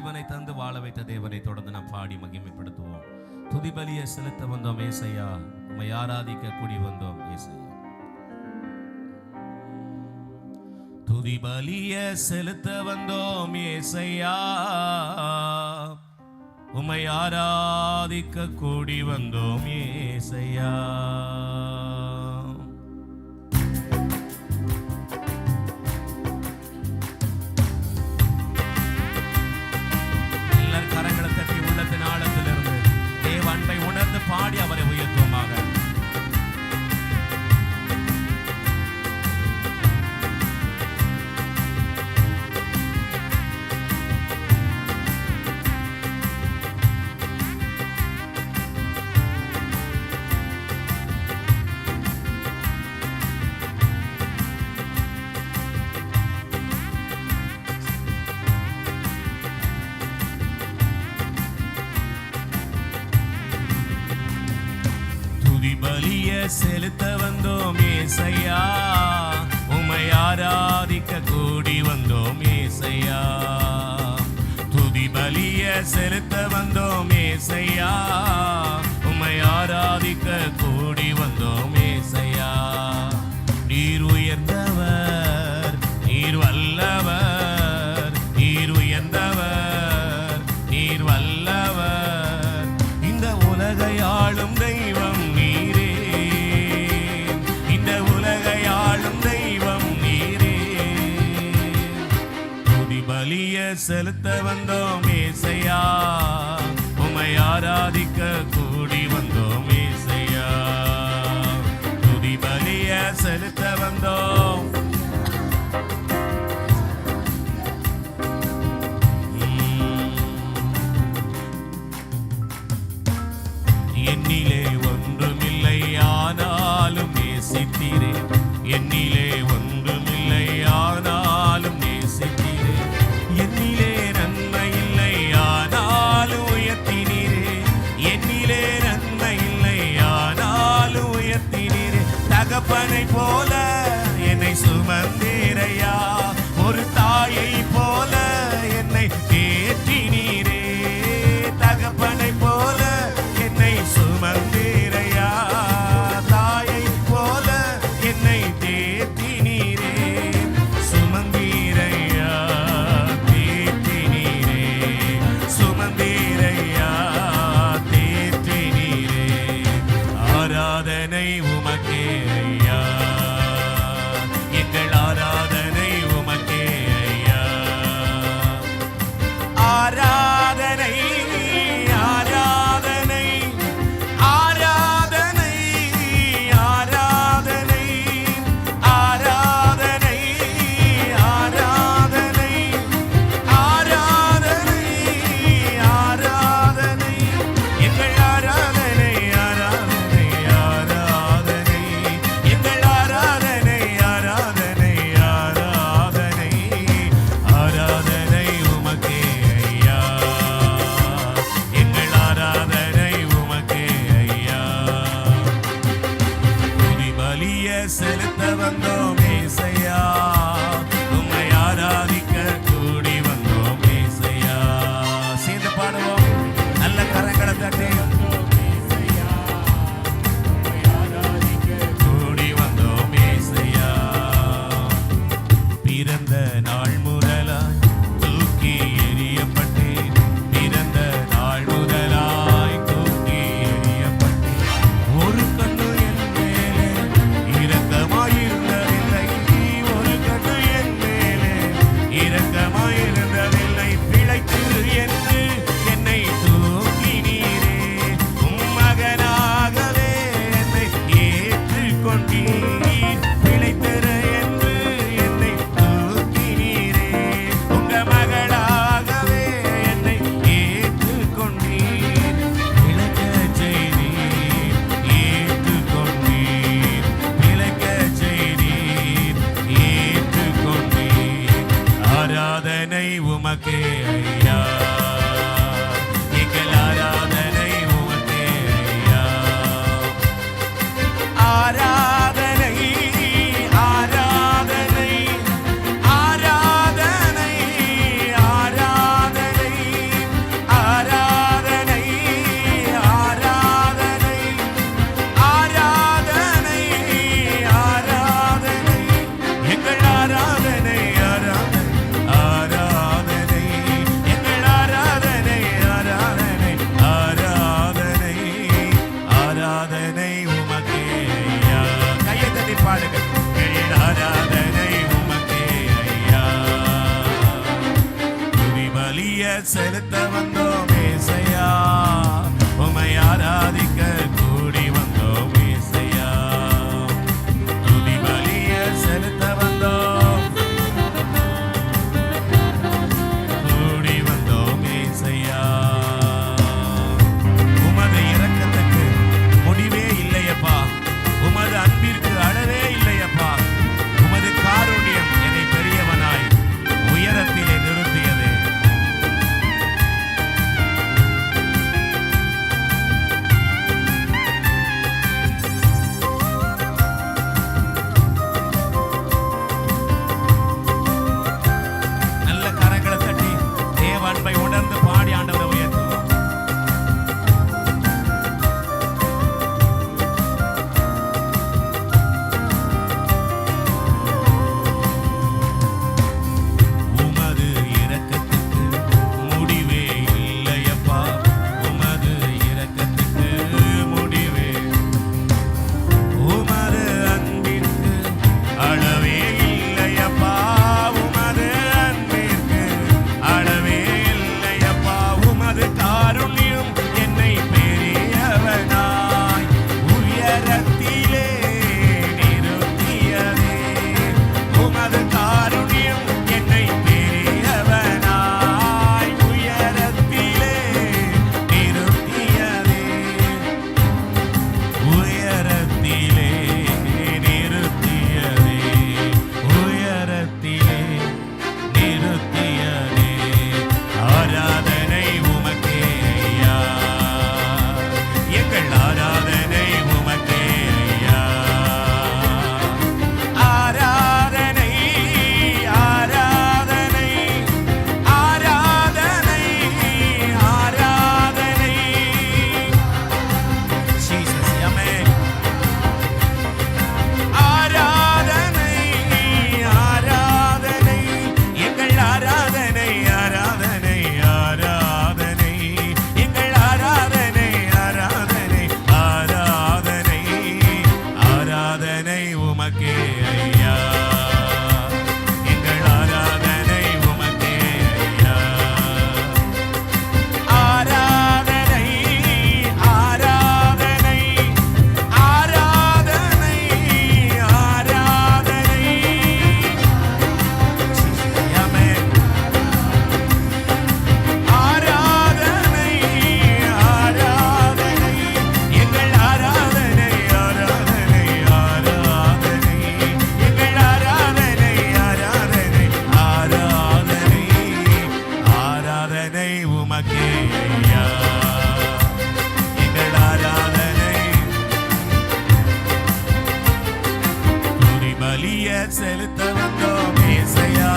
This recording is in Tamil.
ஜீவனை தந்து வாழ வைத்த தேவனை தொடர்ந்து நாம் பாடி மகிமைப்படுத்துவோம். துதிபலியை செலுத்த வந்தோம் ஏசையா, உம்மை ஆராதிக்க கூடி வந்தோம் ஏசையா. துதிபலியை செலுத்த வந்தோம் ஏசையா, உம்மை ஆராதிக்க கூடி வந்தோம் ஏசையா. ஆழத்திலிருந்து தேவ அன்பை உணர்ந்து பாடி அவரை உயர்த்துவோமாக. பலியை செலுத்த வந்தோம் ஏசையா, உம்மை ஆராதிக்க கூடி வந்தோம் ஏசையா. துதி பலியை செலுத்த வந்தோம் ஏசையா, உம்மை ஆராதிக்க கூடி வந்தோம் ஏசையா. நீர் உயர்ந்தவர், நீர் வல்லவர், நீர் உயர்ந்தவர், நீர் வல்லவர். இந்த உலகை ஆளும் தெய்வம் பலியை செலுத்த வந்தோம் ஏசையா, உம்மை ஆராதிக்க கூடி வந்தோம் ஏசையா. துதி பலியை செலுத்த வந்தோம். என்னிலே ஒன்றுமில்லை ஆனாலும் நேசித்தீரே, என்னிலே ஒன்றுமில்லை ஆனாலும் நேசித்தீரே. என்னிலே நன்மை இல்லை ஆனாலும் உயர்த்தினீரே, என்னிலே நன்மை இல்லை ஆனாலும் உயர்த்தினீரே. தகப்பனை போல என்னை சுமந்தீரையா, ஒரு தாயை போல என்னை தேற்றினீரே. தகப்பனை போல என்னை சுமந்தீரையா, தாயை போல என்னை தேற்றினீரே. சுமந்தீரையா, தேற்றினீரே, சுமந்தீரையா, தேற்றினீரே. ஆராதனை உமக்கே ஐயா, எங்கள் ஆராதனை செலுத்த வந்தோம் ஏசையா, உம்மை ஆராதிக்க கூடி வந்தோம் ஏசையா. துதி பலிய செலுத்த வந்தோம், கூடி வந்தோம் ஏசையா. உமது இரக்கத்துக்கு முடிவே இல்லையப்பா, உமது அன்பிற்கு அளவே இல்லையப்பா. உமது காருண்யம் என்னை பெரியவனாய் உயரத்திலே நிறுத்தியது. நல்ல கரங்களை தட்டி தேவ அன்பை உணர்ந்து பாடி ஆண்டவரை உயர்த்துவோம். உமது இரக்கத்துக்கு முடிவே இல்லையப்பா, உமது இரக்கத்துக்கு முடிவே, உமது அன்பிற்கு அளவே இல்லையப்பா, உமது அன்பிற்கு அளவே இல்லையப்பா. உமது காருண்யம் என்னை பெரியவனாய் உயரத்திலே நிறுத்தியதே. உமது காருண்யம் என்னை பெரியவனாய் உயரத்திலே நிறுத்தியதே. உயரத்திலே நிறுத்தியதே, உயரத்திலே நிறுத்தியதே. ஆராதனை உமக்கே ஐயா, எங்கள் ஆராதனை உமக்கே ஐயா. ஆராதனை ஆராதனை ஆராதனை ஆராதனை. Jesus, amen. ஆராதனை ஆராதனை, எங்கள் ஆராதனை ஆராதனை ஆராதனை, எங்கள் ஆராதனை ஆராதனை ஆராதனை. ஆராதனை உமக்கே ஐயா, எங்கள் ஆராதனை உமக்கே ஐயா. ஆராதனை ஆராதனை ஆராதனை ஆராதனை. ஆமென். ஆராதனை ஆராதனை, எங்கள் ஆராதனை ஆராதனை ஆராதனை, எங்கள் ஆராதனை ஆராதனை ஆராதனை. ஆராதனை உமக்கே ஐயா, எங்கள் ஆராதனை. துதி பலிய செலுத்த வந்தோம் ஏசையா,